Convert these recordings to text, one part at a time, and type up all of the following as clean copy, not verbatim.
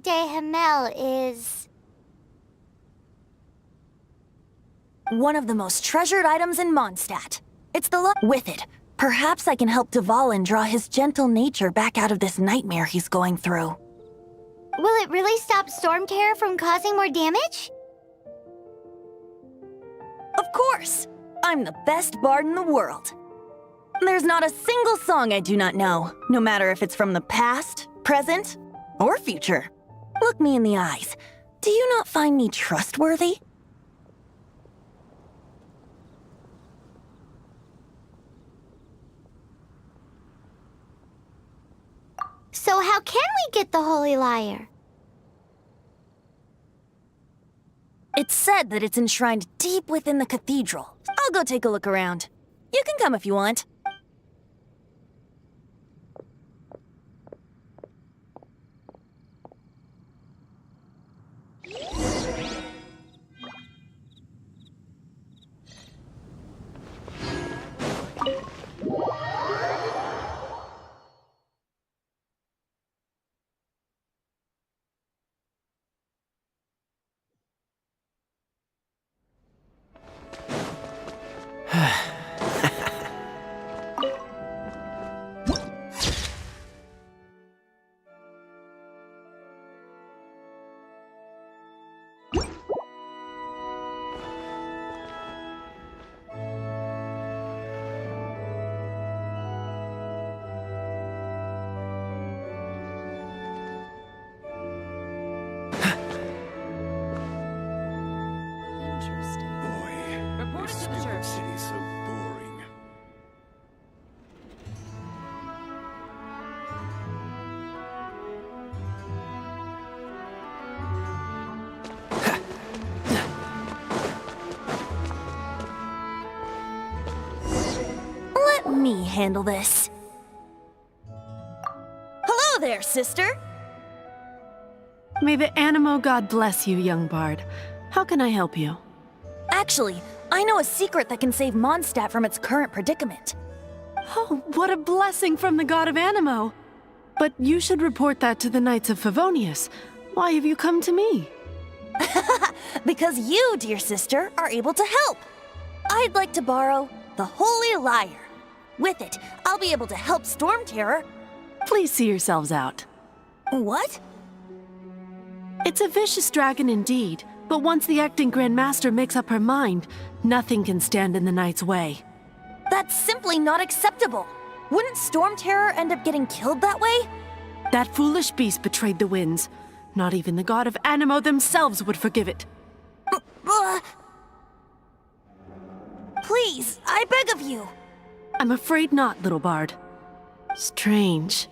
de Himmel is... one of the most treasured items in Mondstadt. It's the luck with it. Perhaps I can help Dvalin draw his gentle nature back out of this nightmare he's going through. Will it really stop Storm Terror from causing more damage? Of course! I'm the best bard in the world. There's not a single song I do not know, no matter if it's from the past, present, or future. Look me in the eyes. Do you not find me trustworthy? So how can we get the Holy Lyre? It's said that it's enshrined deep within the cathedral. I'll go take a look around. You can come if you want. City's so boring. Let me handle this. Hello there, sister! May the Animo God bless you, young bard. How can I help you? Actually, I know a secret that can save Mondstadt from its current predicament. Oh, what a blessing from the God of Animo! But you should report that to the Knights of Favonius. Why have you come to me? Because you, dear sister, are able to help. I'd like to borrow the Holy Lyre. With it, I'll be able to help Storm Terror. Please see yourselves out. What? It's a vicious dragon indeed, but once the acting Grand Master makes up her mind, nothing can stand in the Knight's way. That's simply not acceptable. Wouldn't Storm Terror end up getting killed that way? That foolish beast betrayed the winds. Not even the God of Animo themselves would forgive it. Please, I beg of you. I'm afraid not, little bard. Strange.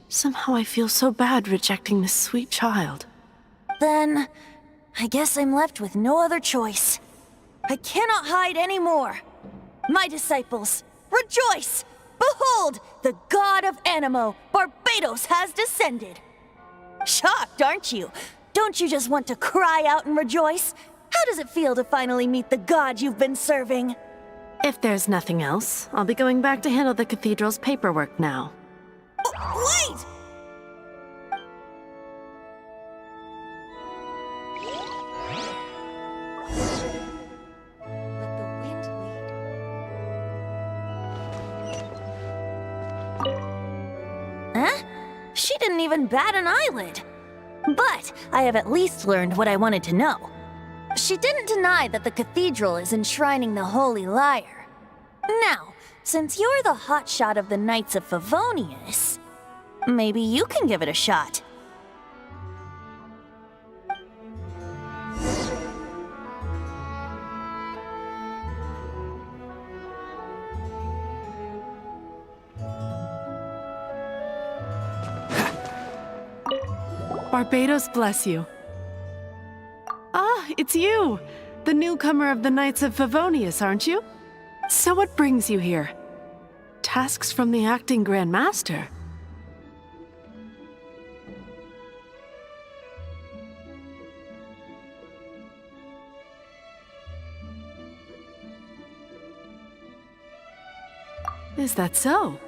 Somehow I feel so bad rejecting this sweet child. Then, I guess I'm left with no other choice. I cannot hide anymore. My disciples, rejoice! Behold, the God of Animo, Barbados, has descended. Shocked, aren't you? Don't you just want to cry out and rejoice? How does it feel to finally meet the God you've been serving? If there's nothing else, I'll be going back to handle the cathedral's paperwork now. Wait! Let the wind lead. Huh? She didn't even bat an eyelid. But I have at least learned what I wanted to know. She didn't deny that the cathedral is enshrining the Holy Lyre. Now, since you're the hotshot of the Knights of Favonius, maybe you can give it a shot. Barbados bless you. Ah, it's you! The newcomer of the Knights of Favonius, aren't you? So what brings you here? Tasks from the acting Grand Master? Is that so?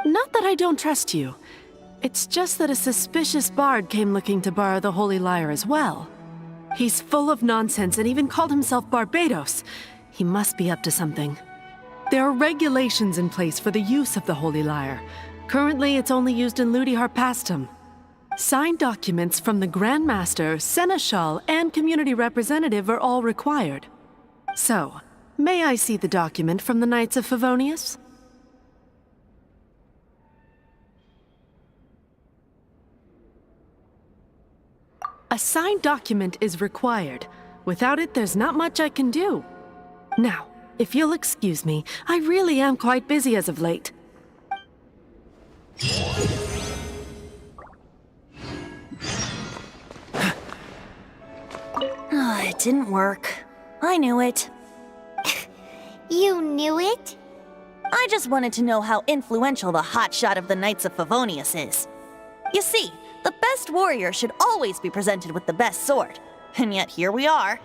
Not that I don't trust you. It's just that a suspicious bard came looking to borrow the Holy Lyre as well. He's full of nonsense and even called himself Barbados. He must be up to something. There are regulations in place for the use of the Holy Lyre. Currently, it's only used in Ludi Harpastum. Signed documents from the Grand Master, Seneschal, and Community Representative are all required. So, may I see the document from the Knights of Favonius? A signed document is required. Without it, there's not much I can do. Now, if you'll excuse me, I really am quite busy as of late. It didn't work. I knew it. You knew it? I just wanted to know how influential the hotshot of the Knights of Favonius is. You see, the best warrior should always be presented with the best sword. And yet here we are.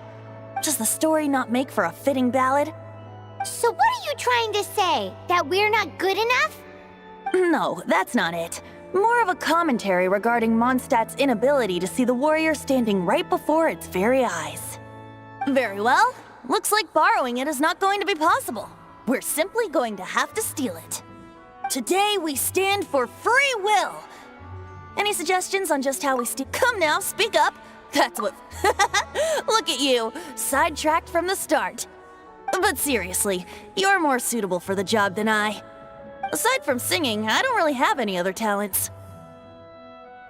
Does the story not make for a fitting ballad? So what are you trying to say? That we're not good enough? No, that's not it. More of a commentary regarding Mondstadt's inability to see the warrior standing right before its very eyes. Very well. Looks like borrowing it is not going to be possible. We're simply going to have to steal it. Today we stand for free will. Any suggestions on just how we steal? Come now, speak up. That's what... Look at you, sidetracked from the start. But seriously, you're more suitable for the job than I. Aside from singing, I don't really have any other talents.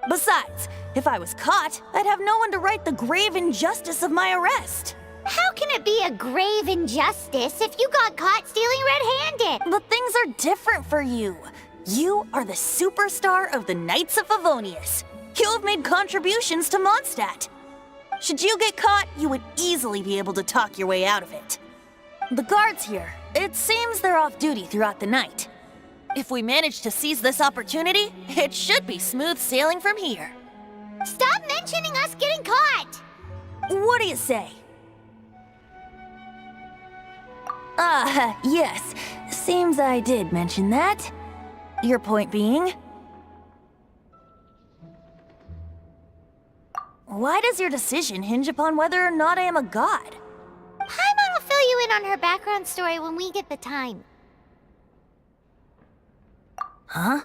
Besides, if I was caught, I'd have no one to right the grave injustice of my arrest. How can it be a grave injustice if you got caught stealing red-handed? But things are different for you. You are the superstar of the Knights of Favonius. You have made contributions to Mondstadt. Should you get caught, you would easily be able to talk your way out of it. The guards here, it seems they're off duty throughout the night. If we manage to seize this opportunity, it should be smooth sailing from here. Stop mentioning us getting caught! What do you say? Yes. Seems I did mention that. Your point being? Why does your decision hinge upon whether or not I am a god? Paimon will fill you in on her background story when we get the time. Huh?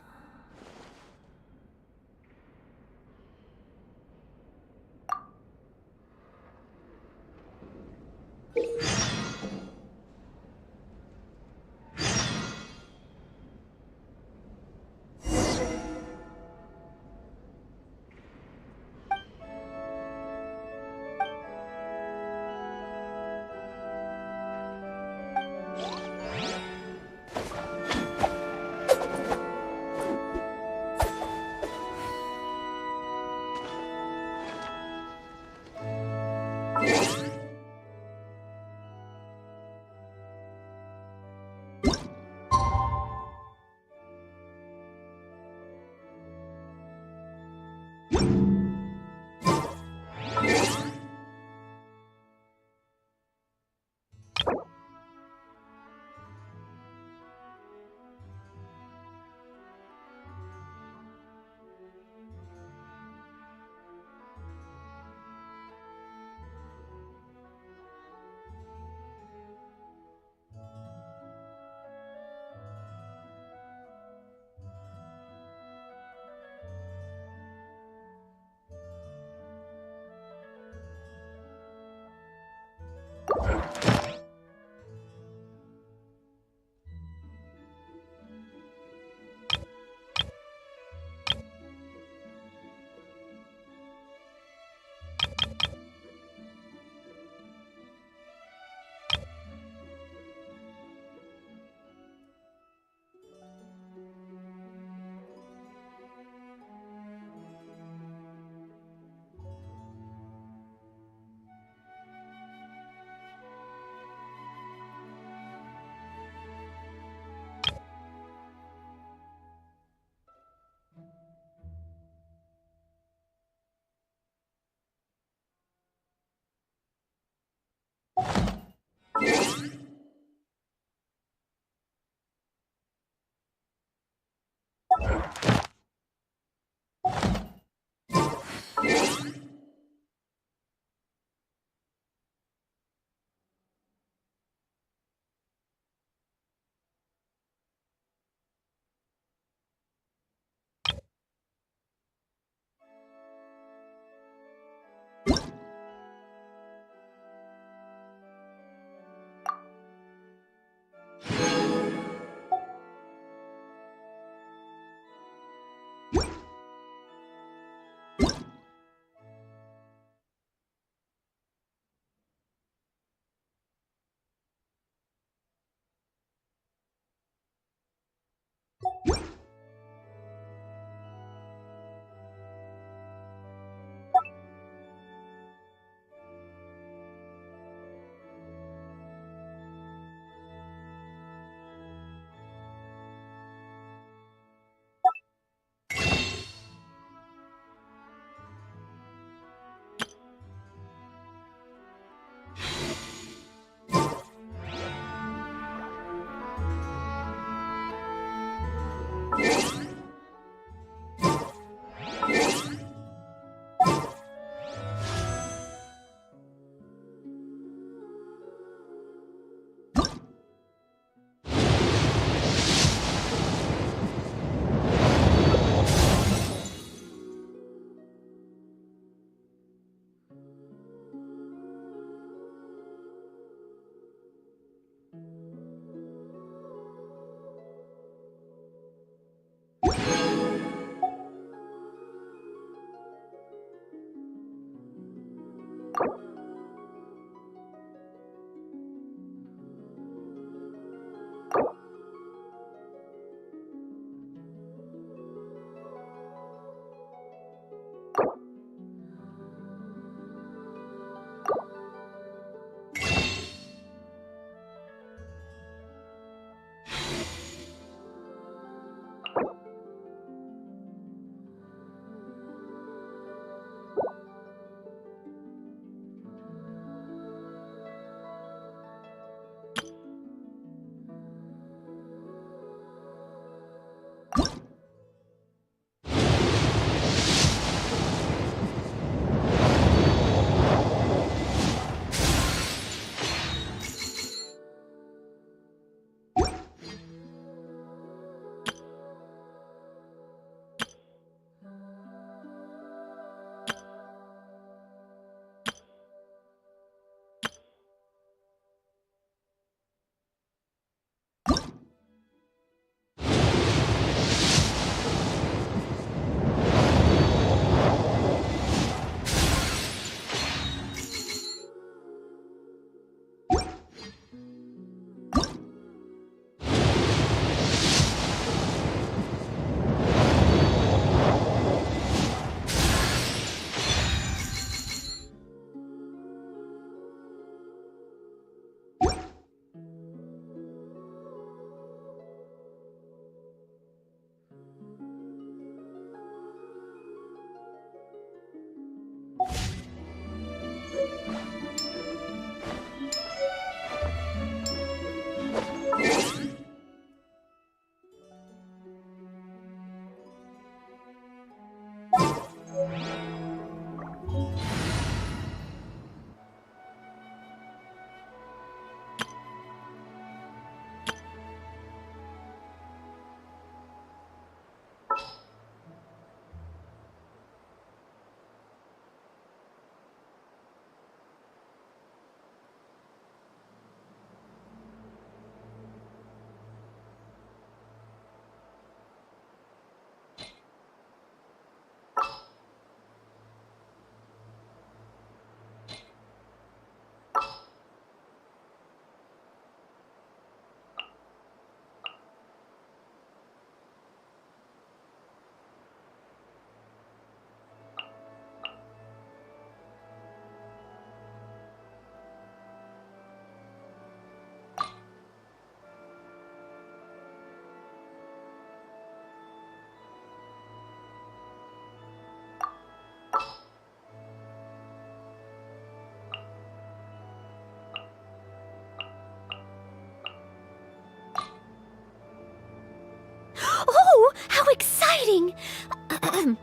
something.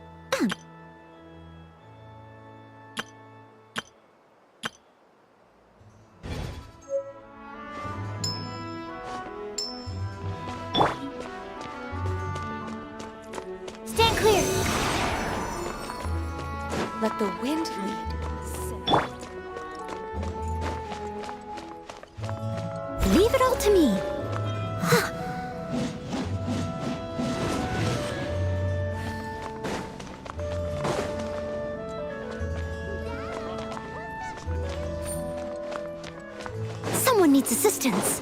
Stand clear. Let the wind lead. Leave it all to me. Someone needs assistance.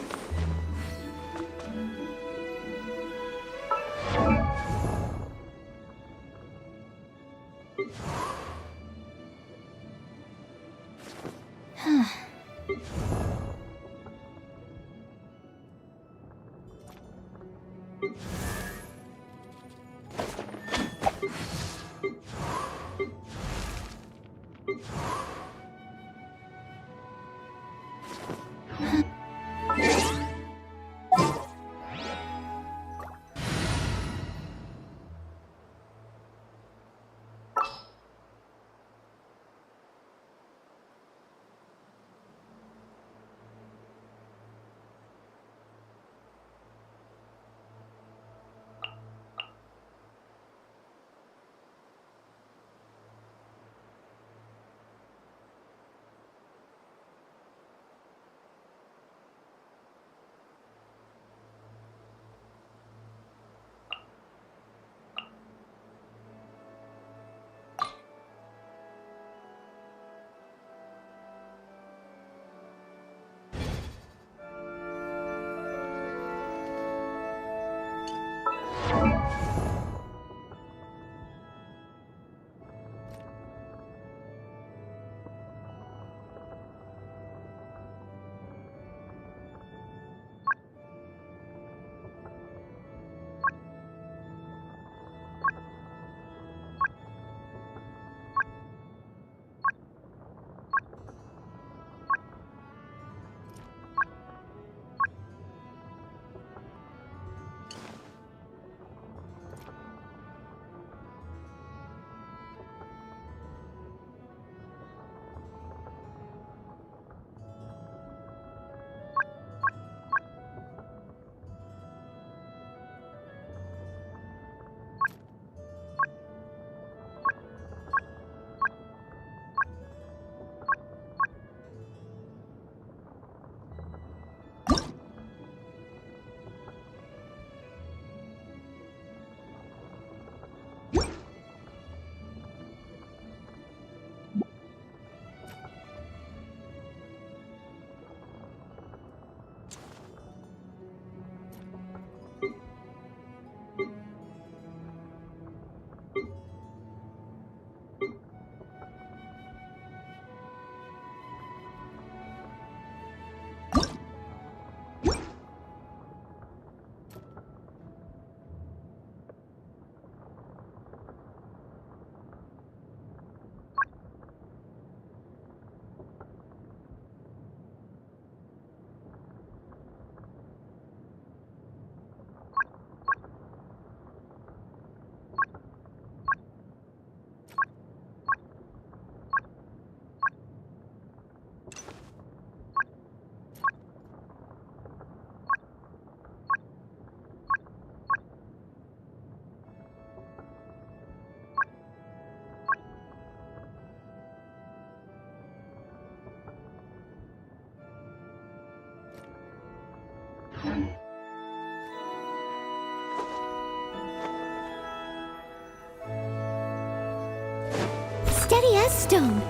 Steady as stone.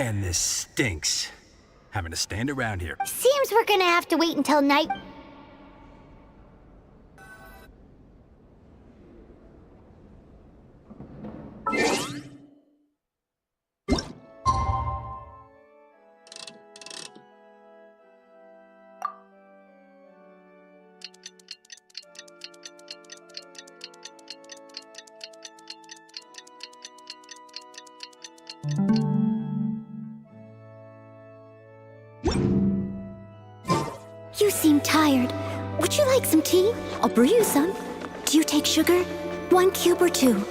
Man, this stinks. Having to stand around here. Seems we're gonna have to wait until night. You seem tired. Would you like some tea? I'll brew you some. Do you take sugar? 1 cube or 2?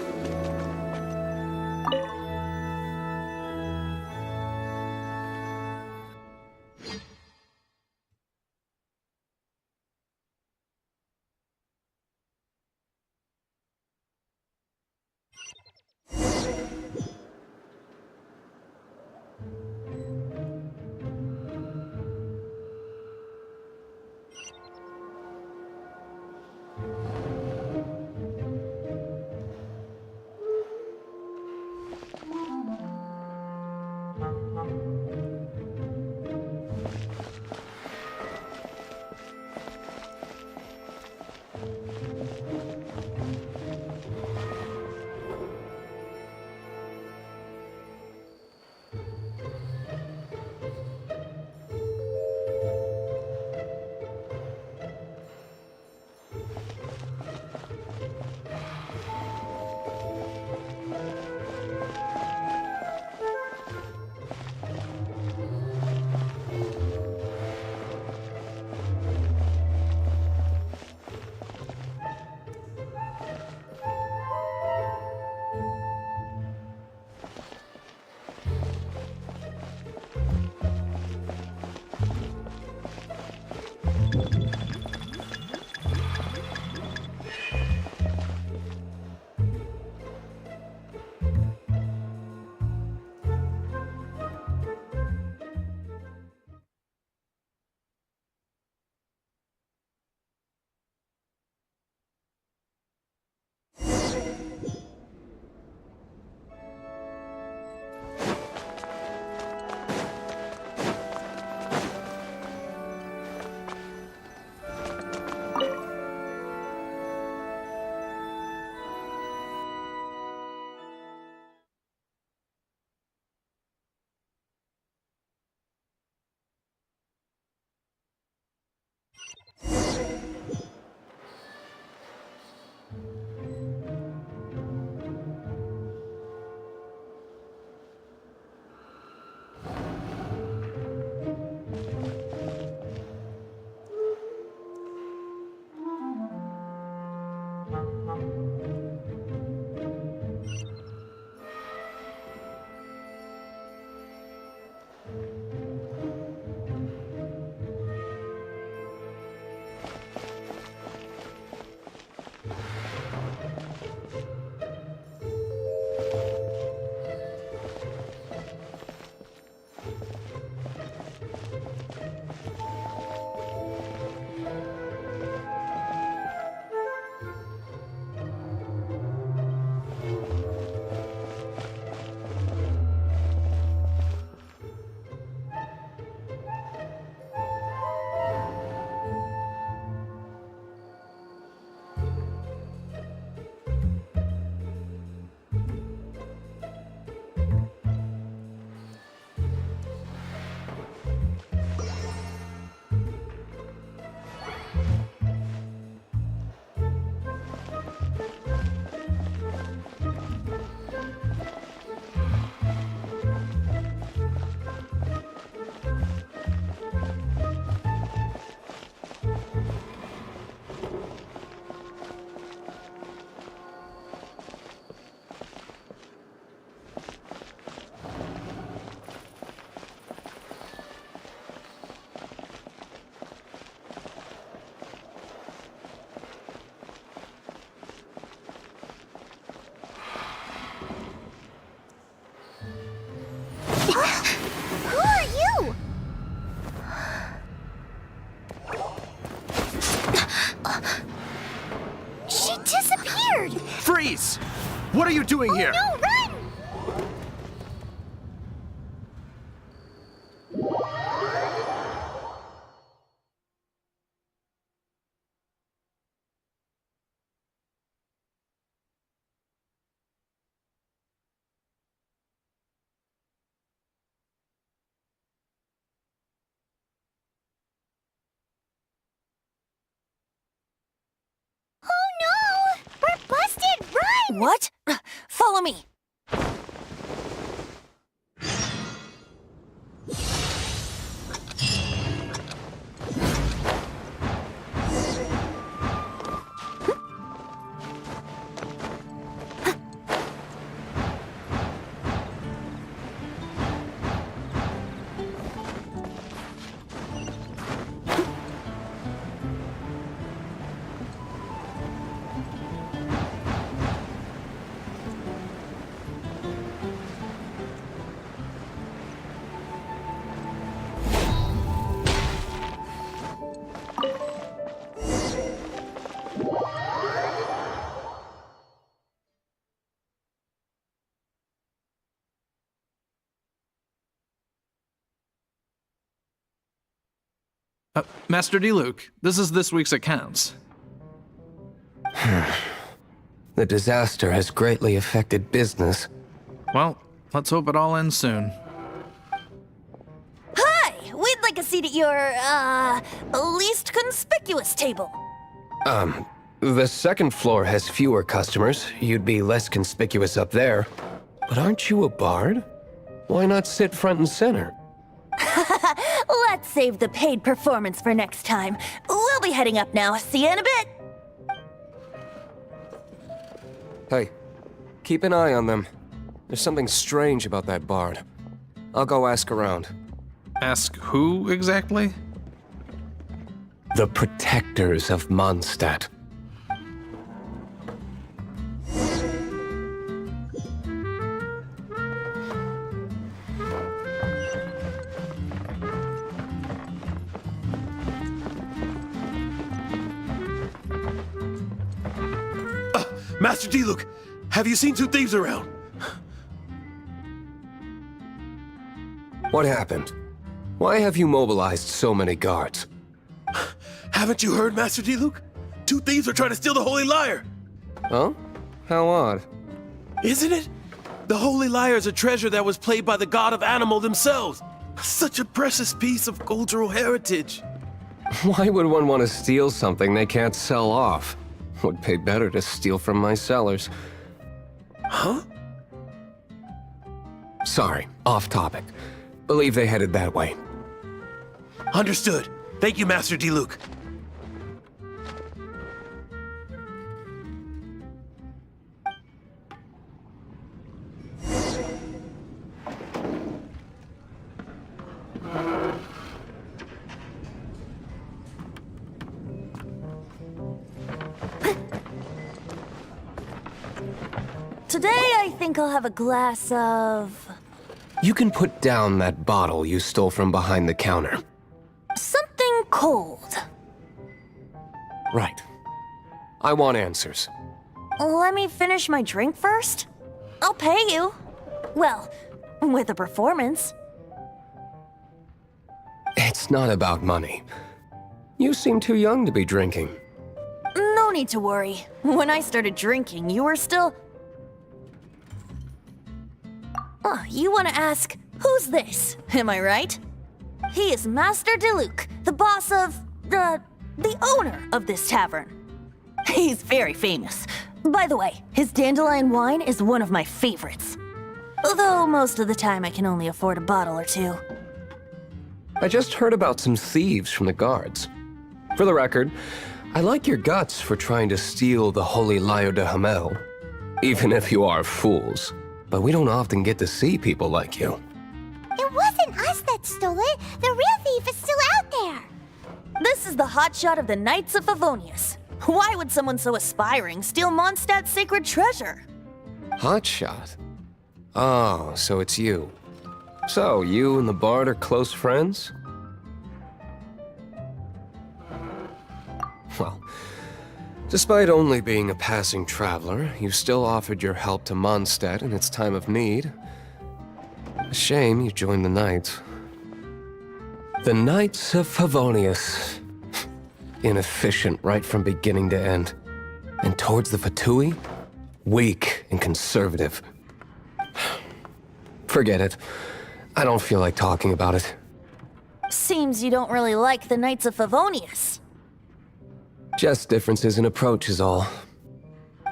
Freeze! What are you doing here? No, run! What? Follow me. Master D-Luke, this is this week's accounts. The disaster has greatly affected business. Well, let's hope it all ends soon. Hi! We'd like a seat at your, least conspicuous table. The second floor has fewer customers. You'd be less conspicuous up there. But aren't you a bard? Why not sit front and center? Let's save the paid performance for next time. We'll be heading up now. See you in a bit. Hey, keep an eye on them. There's something strange about that bard. I'll go ask around. Ask who exactly? The protectors of Mondstadt. Master D-Luke, have you seen two thieves around? What happened? Why have you mobilized so many guards? Haven't you heard, Master D-Luke? Two thieves are trying to steal the Holy Lyre! Huh? How odd. Isn't it? The Holy Lyre is a treasure that was played by the god of animal themselves. Such a precious piece of cultural heritage. Why would one want to steal something they can't sell off? Would pay better to steal from my sellers. Huh? Sorry, off topic. Believe they headed that way. Understood. Thank you, Master D-Luke. Today, I think I'll have a glass of... You can put down that bottle you stole from behind the counter. something cold. Right. I want answers. Let me finish my drink first. I'll pay you. Well, with a performance. It's not about money. You seem too young to be drinking. No need to worry. When I started drinking, you were still... Oh, you want to ask, who's this? Am I right? He is Master D-Luke, the boss of... the owner of this tavern. He's very famous. By the way, his dandelion wine is one of my favorites. Although most of the time I can only afford a bottle or two. I just heard about some thieves from the guards. For the record, I like your guts for trying to steal the Holy Lyre de Hamel. Even if you are fools. But we don't often get to see people like you. It wasn't us that stole it. The real thief is still out there. This is the hotshot of the Knights of Favonius. Why would someone so aspiring steal Mondstadt's sacred treasure? Hotshot? Oh, so it's you. So, you and the bard are close friends? Well, despite only being a passing traveler, you still offered your help to Mondstadt in its time of need. A shame you joined the Knights. The Knights of Favonius. Inefficient right from beginning to end. And towards the Fatui, weak and conservative. Forget it. I don't feel like talking about it. Seems you don't really like the Knights of Favonius. Just differences in approach is all.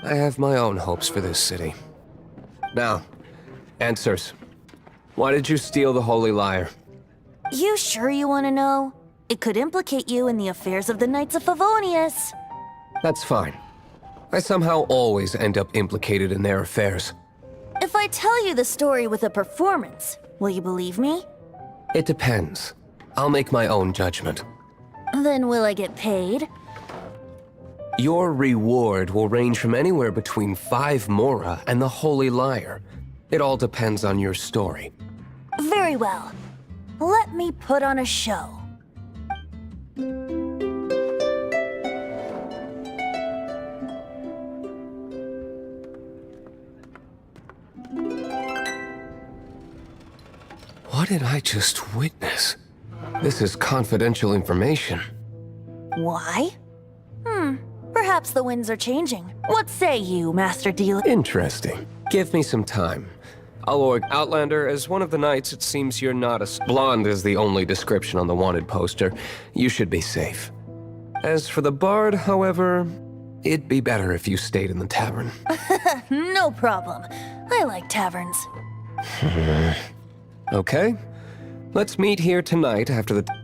I have my own hopes for this city. Now, answers. Why did you steal the Holy Lyre? You sure you want to know? It could implicate you in the affairs of the Knights of Favonius. That's fine. I somehow always end up implicated in their affairs. If I tell you the story with a performance, will you believe me? It depends. I'll make my own judgment. Then will I get paid? Your reward will range from anywhere between 5 Mora and the Holy Lyre. It all depends on your story. Very well. Let me put on a show. What did I just witness? This is confidential information. Why? Perhaps the winds are changing. What say you, Master Dealer? Interesting. Give me some time. I'll org Outlander, as one of the knights, it seems you're not as blonde as the only description on the wanted poster. You should be safe. As for the bard, however, it'd be better if you stayed in the tavern. No problem. I like taverns. Okay? Let's meet here tonight after the...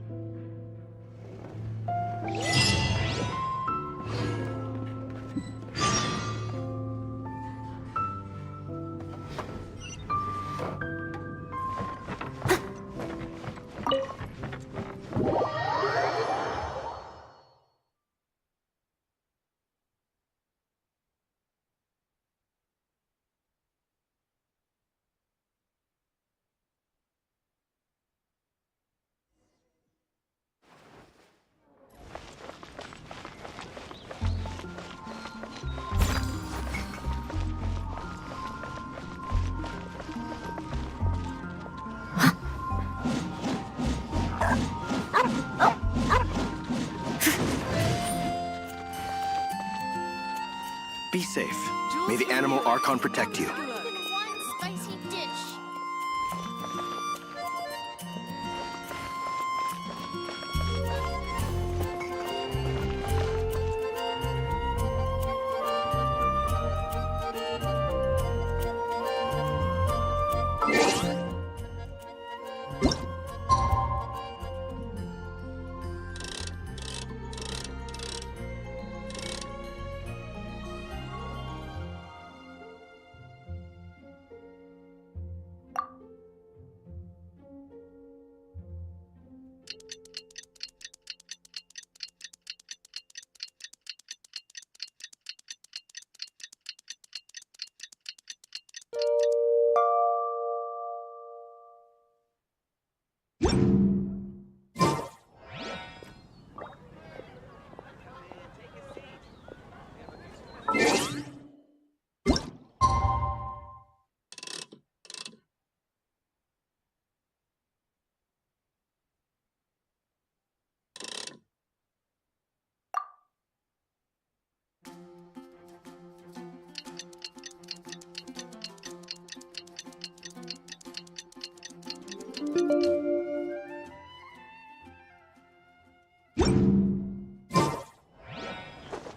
Be safe. May the animal Archon protect you. One spicy dish.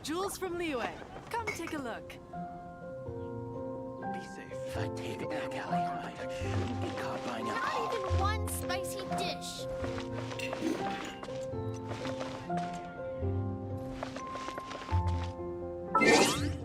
Jewels from Liyue. Come take a look. Be safe. If I take a back alley, I shouldn't get caught buying alcohol. Not even one spicy dish. When...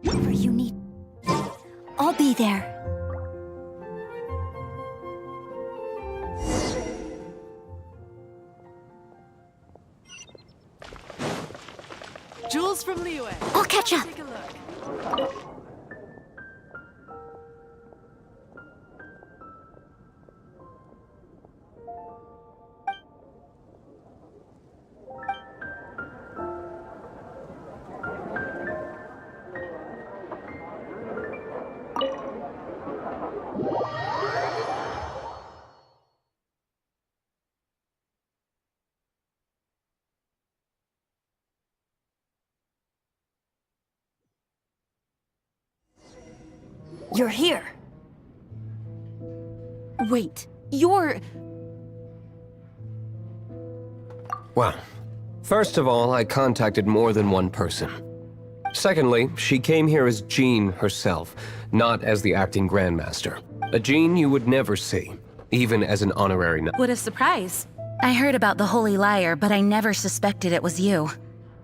Whenever you need. I'll be there. Jules from Liyue. I'll catch up. Take a look. You're here. Wait, you're... Well, first of all, I contacted more than one person. Secondly, she came here as Jean herself, not as the acting Grandmaster. A Jean you would never see, even as an honorary knight. What a surprise. I heard about the Holy Lyre, but I never suspected it was you.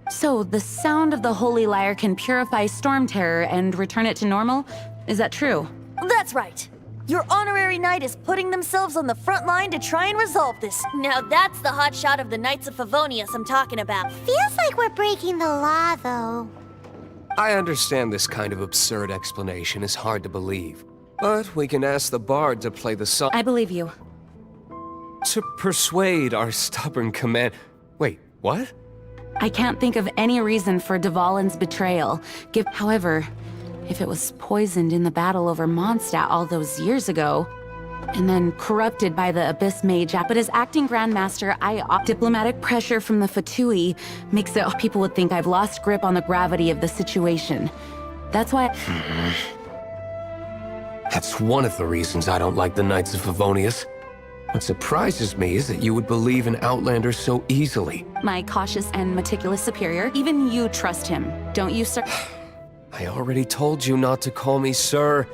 So, the sound of the Holy Lyre can purify Storm Terror and return it to normal? Is that true? That's right. Your honorary knight is putting themselves on the front line to try and resolve this. Now that's the hot shot of the Knights of Favonius I'm talking about. Feels like we're breaking the law, though. I understand this kind of absurd explanation is hard to believe, but we can ask the bard to play the song I believe you. to persuade our stubborn command. Wait, what? I can't think of any reason for Dvalin's betrayal. However, if it was poisoned in the battle over Mondstadt all those years ago, and then corrupted by the Abyss Mage, but as acting Grandmaster, diplomatic pressure from the Fatui makes it people would think I've lost grip on the gravity of the situation. That's why... That's one of the reasons I don't like the Knights of Favonius. What surprises me is that you would believe in Outlander so easily. My cautious and meticulous superior, even you trust him, don't you, sir? I already told you not to call me sir.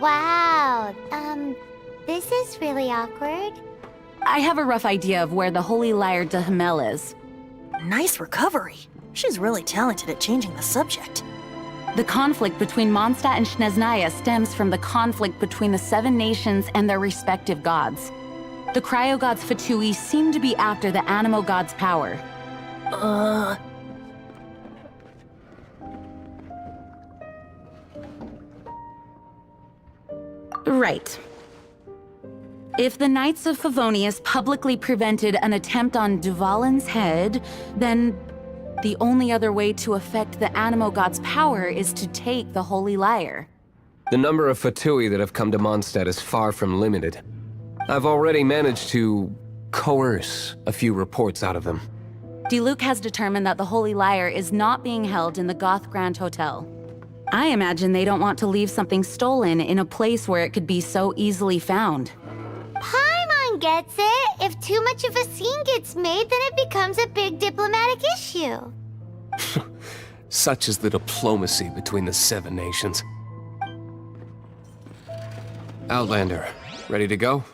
Wow, this is really awkward. I have a rough idea of where the Holy Lyre de Hamel is. Nice recovery. She's really talented at changing the subject. The conflict between Mondstadt and Snezhnaya stems from the conflict between the Seven Nations and their respective gods. The cryo-gods Fatui seem to be after the Animo god's power. Right. If the Knights of Favonius publicly prevented an attempt on Dvalin's head, then the only other way to affect the Animo god's power is to take the Holy Lyre. The number of Fatui that have come to Mondstadt is far from limited. I've already managed to coerce a few reports out of them. Diluc has determined that the Holy Lyre is not being held in the Goth Grand Hotel. I imagine they don't want to leave something stolen in a place where it could be so easily found. Paimon gets it. If too much of a scene gets made, then it becomes a big diplomatic issue. Such is the diplomacy between the Seven Nations. Outlander, ready to go?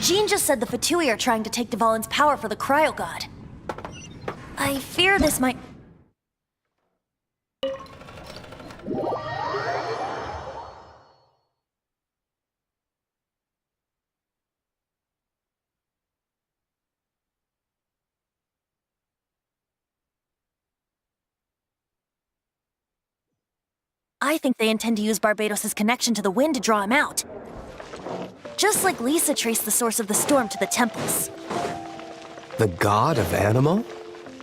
Jean just said the Fatui are trying to take Dvalin's power for the Cryo God. I fear this might... I think they intend to use Barbados' connection to the wind to draw him out. Just like Lisa traced the source of the storm to the temples. The god of Animo?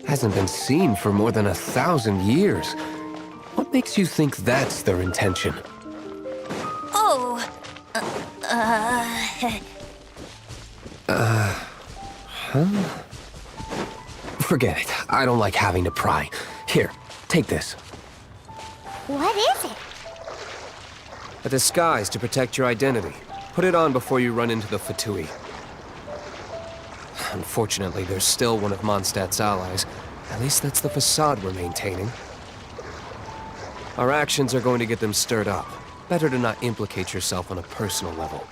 Hasn't been seen for more than 1,000 years. What makes you think that's their intention? Oh... Forget it. I don't like having to pry. Here, take this. What is it? A disguise to protect your identity. Put it on before you run into the Fatui. Unfortunately, there's still one of Mondstadt's allies. At least that's the facade we're maintaining. Our actions are going to get them stirred up. Better to not implicate yourself on a personal level.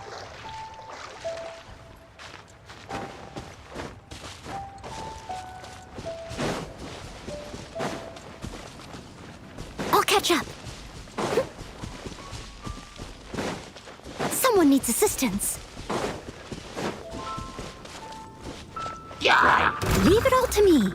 I'll catch up. Someone needs assistance. Leave it all to me.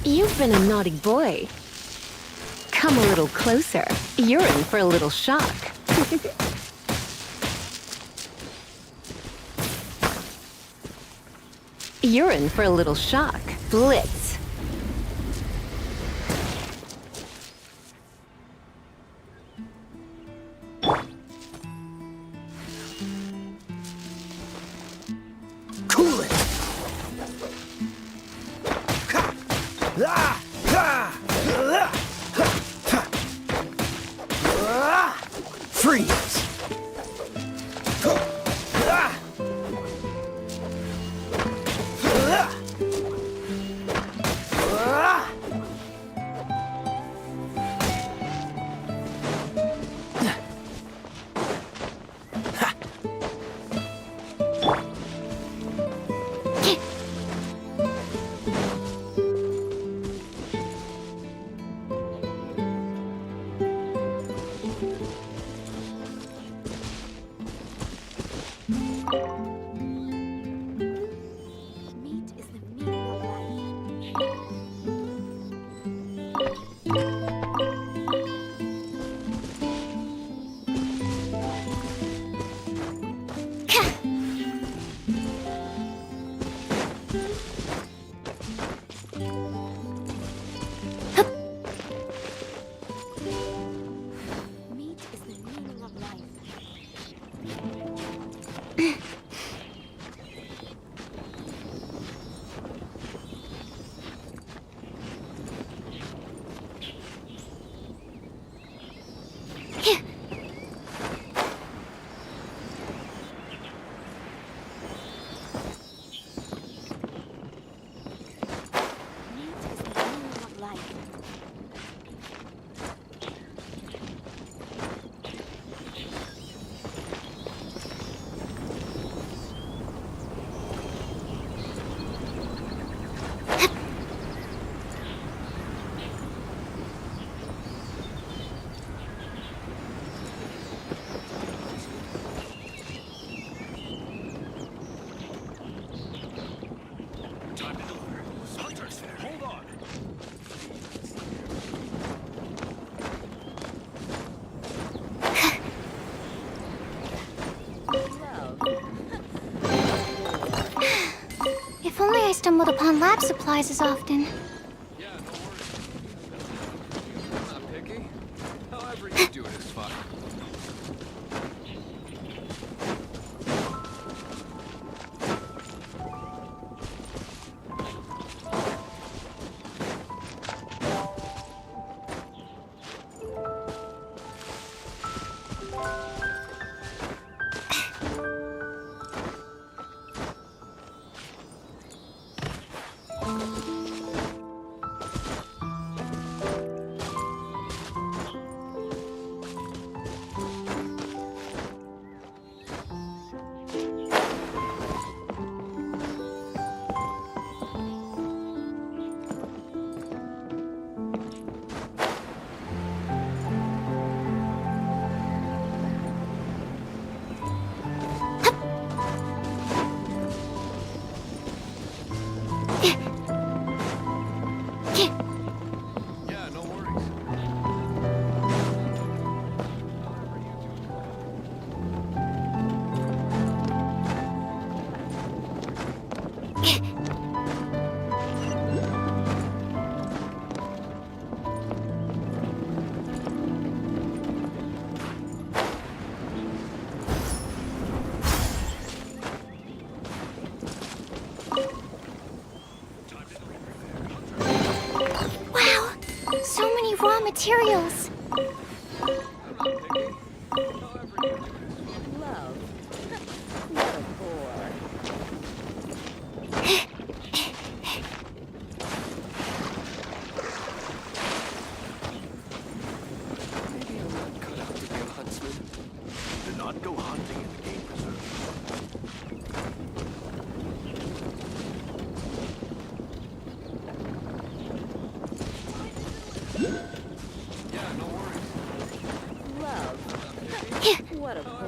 You've been a naughty boy. Come a little closer. You're in for a little shock. You're in for a little shock. Blitz. Cool it! Freeze! Meat is the meaning of life. Meat is the meaning of life. Meat is the meaning of life. Time to deliver. Splinter's there. Hold on. If only I stumbled upon lab supplies as often. Yeah, no worries. I'm not picky. However you do it is fine. more materials. Maybe I'm not cut out to be a huntsman. Do not go hunting in the game preserve. Yeah, no worries. What a bore.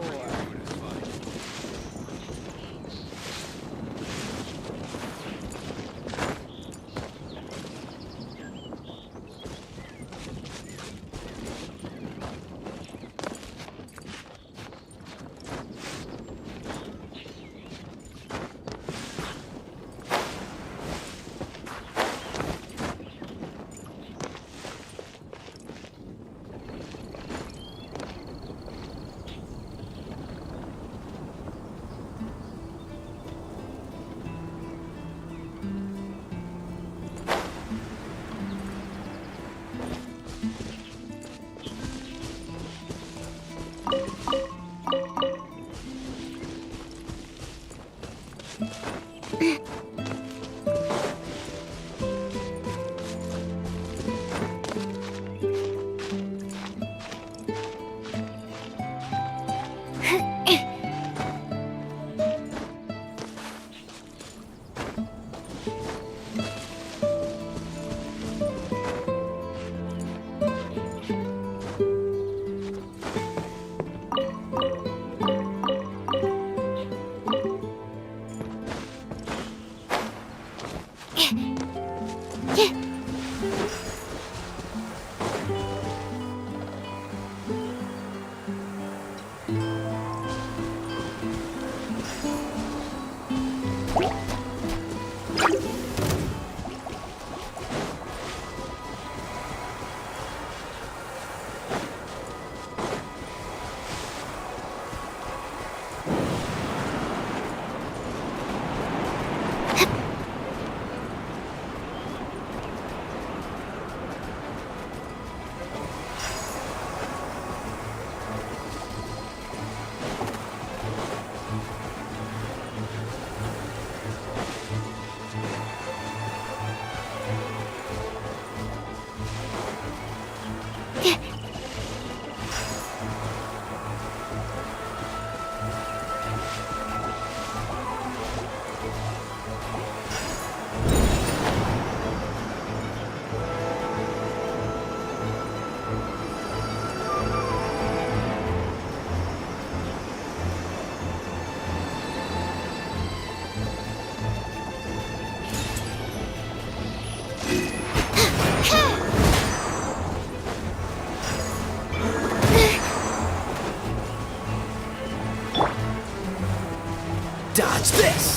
Dodge this!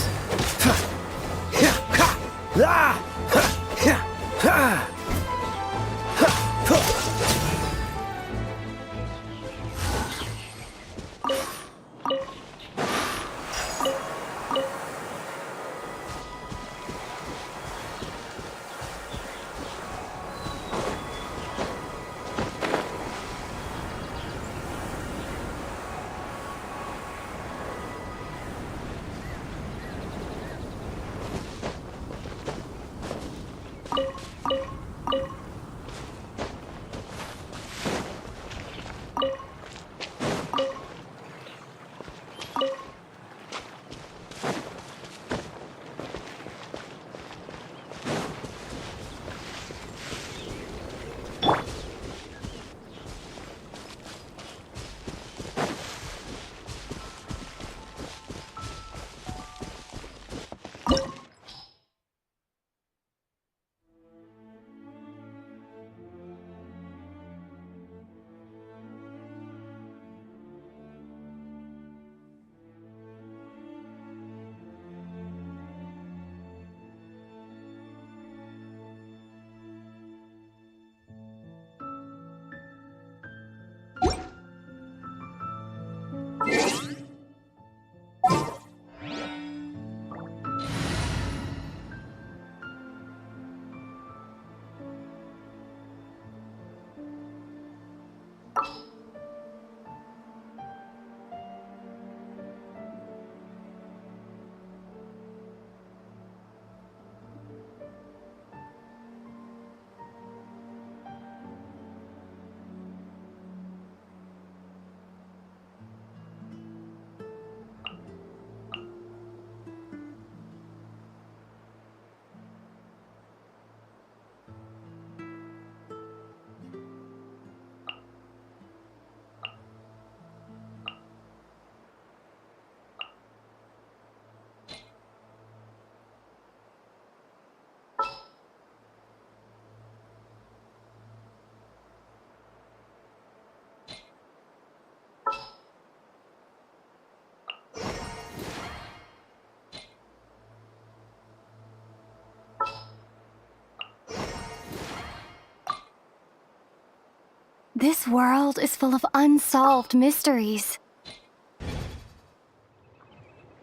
This world is full of unsolved mysteries.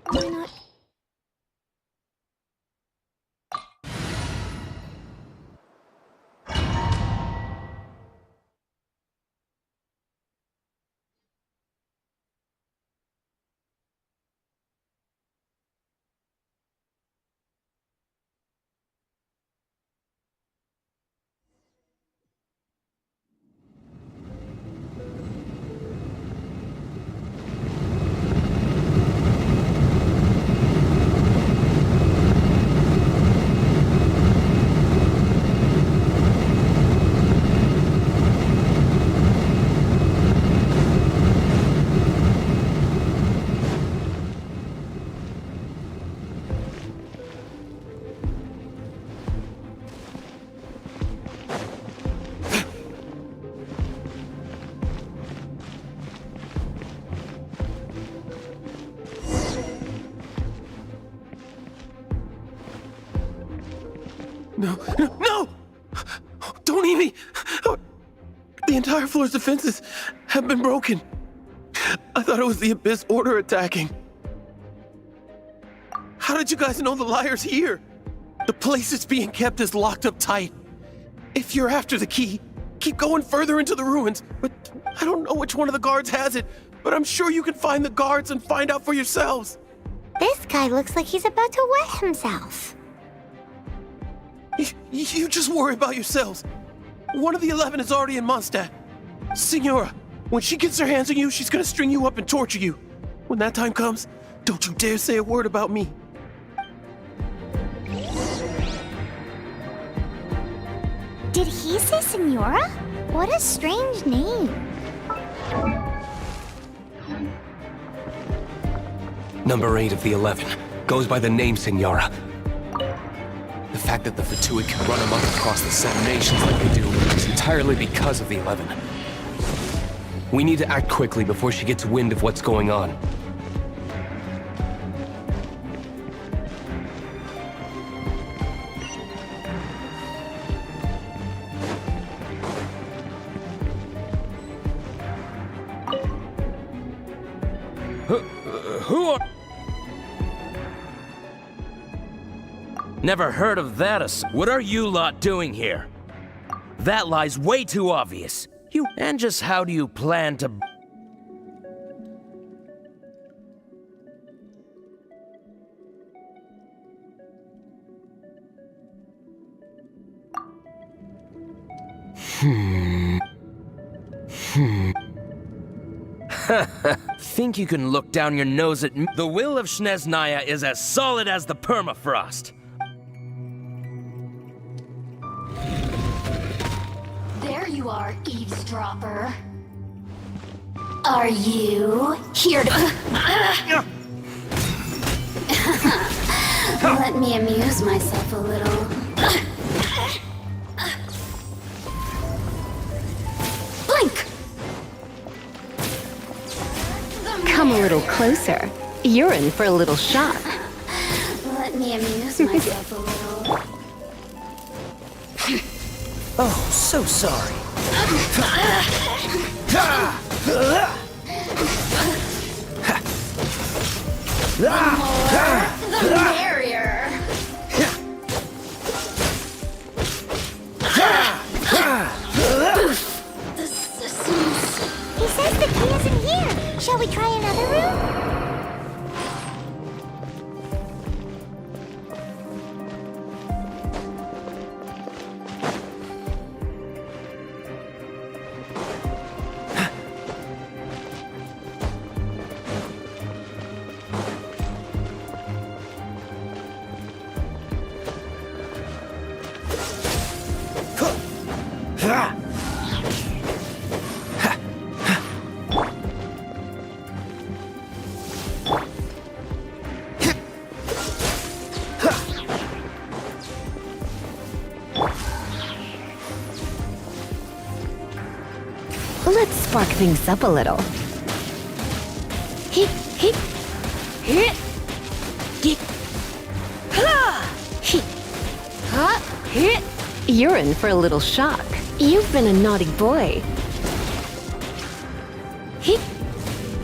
Why not? No! Don't eat me! The entire floor's defenses have been broken. I thought it was the Abyss Order attacking. How did you guys know the liar's here? The place it's being kept is locked up tight. If you're after the key, keep going further into the ruins. But I don't know which one of the guards has it, but I'm sure you can find the guards and find out for yourselves. This guy looks like he's about to wet himself. You just worry about yourselves. One of the 11 is already in Mondstadt. Signora, when she gets her hands on you, she's gonna string you up and torture you. When that time comes, don't you dare say a word about me. Did he say Senora? What a strange name. Number 8 of the 11 goes by the name Senora. The fact that the Fatuid can run amok across the 7 nations like they do is entirely because of the 11. We need to act quickly before she gets wind of what's going on. Who are... Never heard of that. What are you lot doing here? That lie's way too obvious. And just how do you plan to... Think you can look down your nose at me? The will of Snezhnaya is as solid as the permafrost. There you are, eavesdropper. Are you here to... Let me amuse myself a little. Blink! Come a little closer. You're in for a little shock. Let me amuse myself a little. Oh, so sorry. The merrier. The systems. He says the key isn't here. Shall we try another room? Let's spark things up a little. Hit, hit, hit, hit, hit, hit. You're in for a little shock. You've been a naughty boy.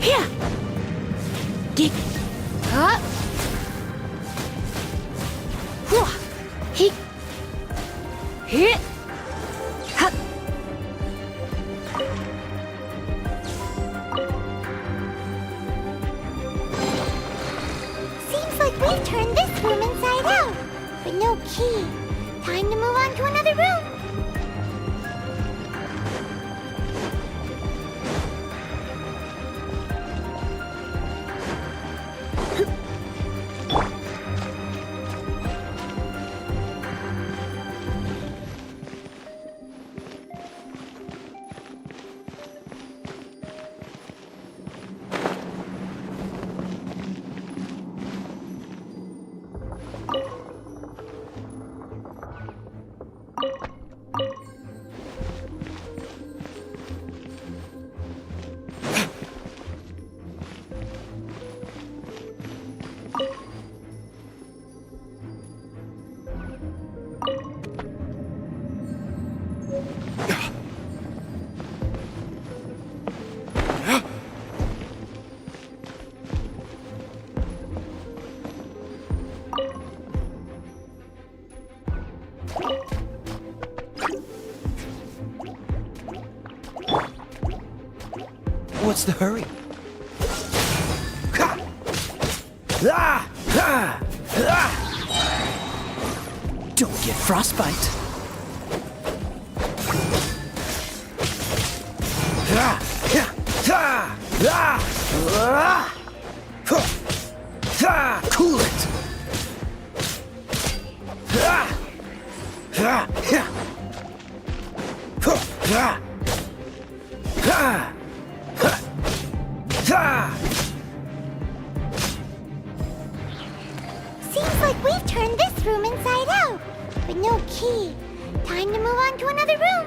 Here. Dig. Up. Hit. Hit. Hup. Seems like we've turned this room inside out, but no key. Time to move on to another room. What's the hurry? Don't get frostbite. Cool it. Seems like we've turned this room inside out, but no key. Time to move on to another room.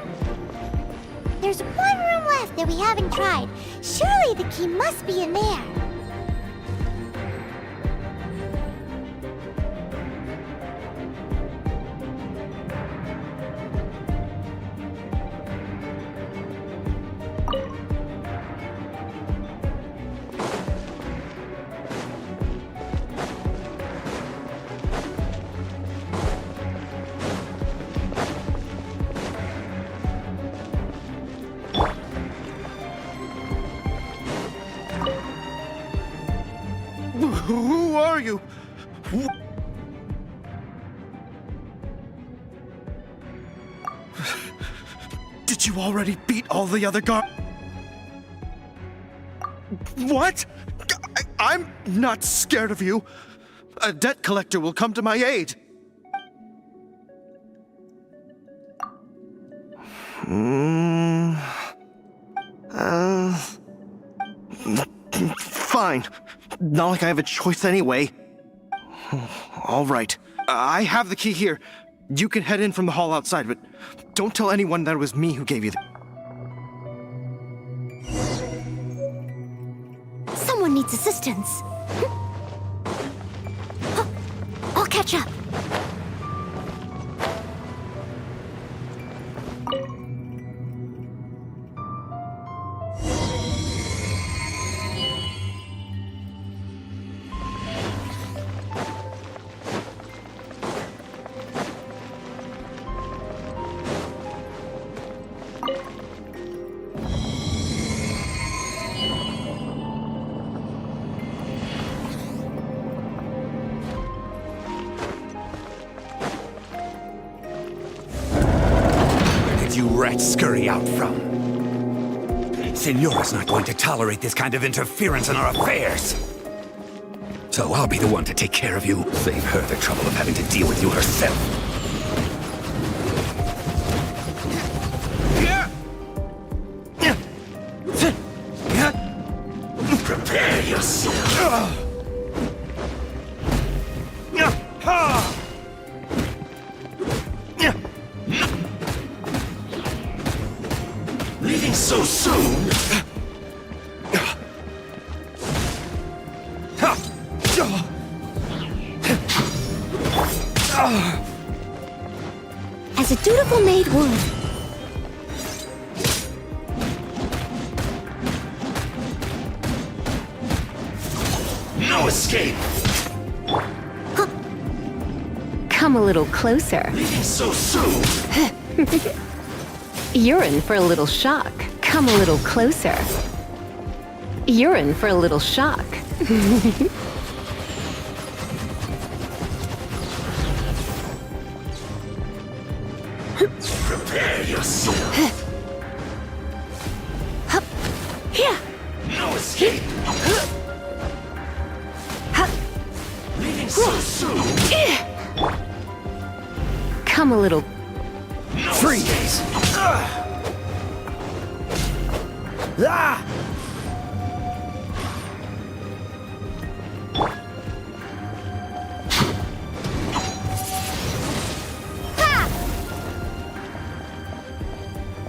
There's one room left that we haven't tried. Surely the key must be in there. Who are you? Did you already beat all the other guards? What? I'm not scared of you. A debt collector will come to my aid. Fine. Not like I have a choice anyway. All right. I have the key here. You can head in from the hall outside, but don't tell anyone that it was me who gave you the... Someone needs assistance. I'll catch up. You rats scurry out from. Senora's not going to tolerate this kind of interference in our affairs. So I'll be the one to take care of you. Save her the trouble of having to deal with you herself. Prepare yourself. Leaving so soon? As a dutiful maid would. No escape! Come a little closer. So soon! You're in for a little shock. Come a little closer. You're in for a little shock. Prepare yourself! Yeah. No escape! Leaving so soon! Come a little. No Freeze! escape. Ah!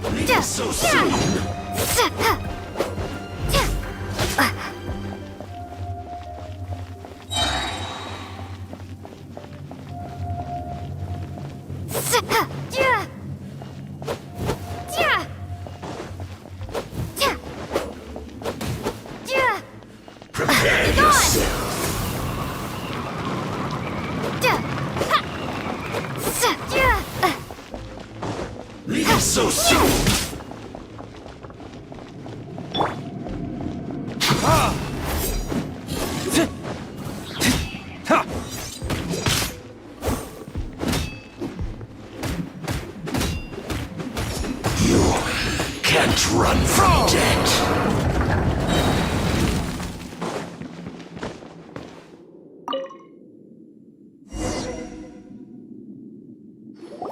Leaving so soon! Prepare yourself! Leaving so soon! You can't run from death!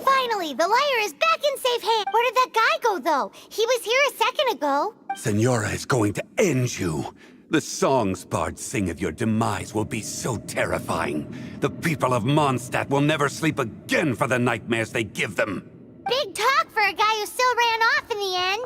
Finally, the liar is back in safe hands. Where did that guy go, though? He was here a second ago. Senora is going to end you. The songs bards sing of your demise will be so terrifying. The people of Mondstadt will never sleep again for the nightmares they give them. Big talk for a guy who still ran off in the end.